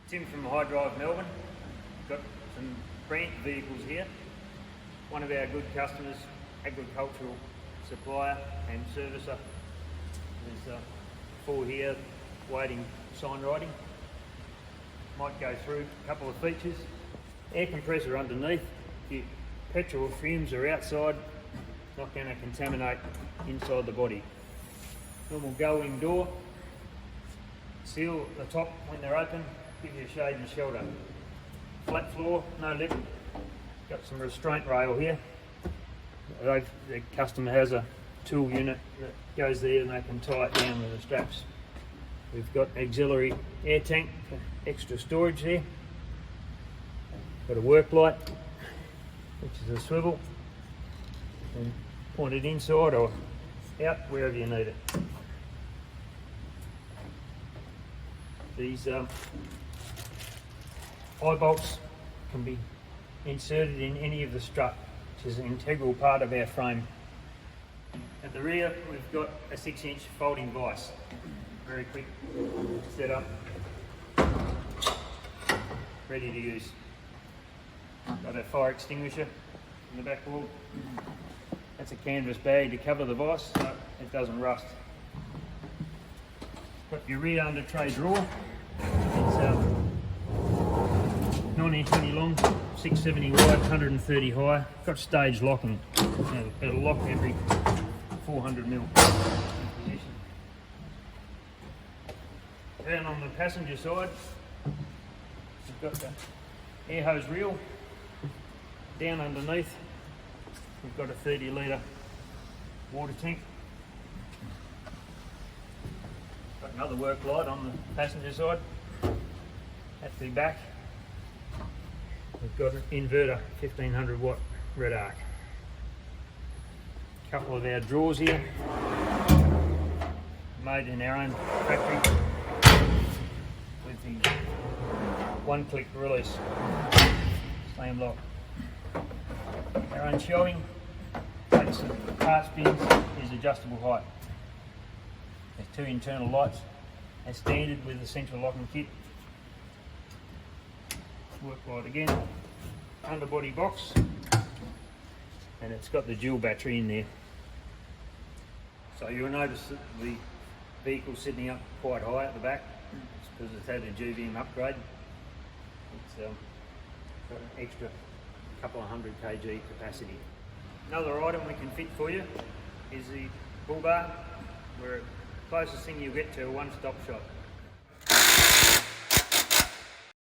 Tim from High Drive Melbourne. Got some brand vehicles here. One of our good customers, agricultural supplier and servicer. There's four here waiting sign writing. Might go through a couple of features. Air compressor underneath. Your petrol fumes are outside, not going to contaminate inside the body. Normal go-in door. Seal at the top when they're open, give you a shade and shelter. Flat floor, no lip. Got some restraint rail here. The customer has a tool unit that goes there and they can tie it down with the straps. We've got auxiliary air tank for extra storage there. Got a work light, which is a swivel, and point it inside or out wherever you need it. These eye bolts can be inserted in any of the strut, which is an integral part of our frame. At the rear, we've got a 6-inch folding vise. Very quick setup, ready to use. Got a fire extinguisher in the back wall. That's a canvas bag to cover the vise so it doesn't rust. Got your rear under tray drawer. It's 1920 long, 670 wide, 130 high. Got stage locking. It'll lock every 400mm position. Down on the passenger side, we've got the air hose reel. Down underneath, we've got a 30-litre water tank. Got another work light on the passenger side. At the back, we've got an inverter, 1500 watt red arc. A couple of our drawers here, made in our own factory with the one-click release slam lock. Our own shelving, plates and parts bins is adjustable height. There's two internal lights as standard with the central locking kit. Work light again, underbody box, and it's got the dual battery in there. So you'll notice that the vehicle's sitting up quite high at the back. It's because it's had a GVM upgrade. It's got an extra couple of 100 kg capacity. Another item we can fit for you is the bull bar. We're the closest thing you'll get to a one-stop shop.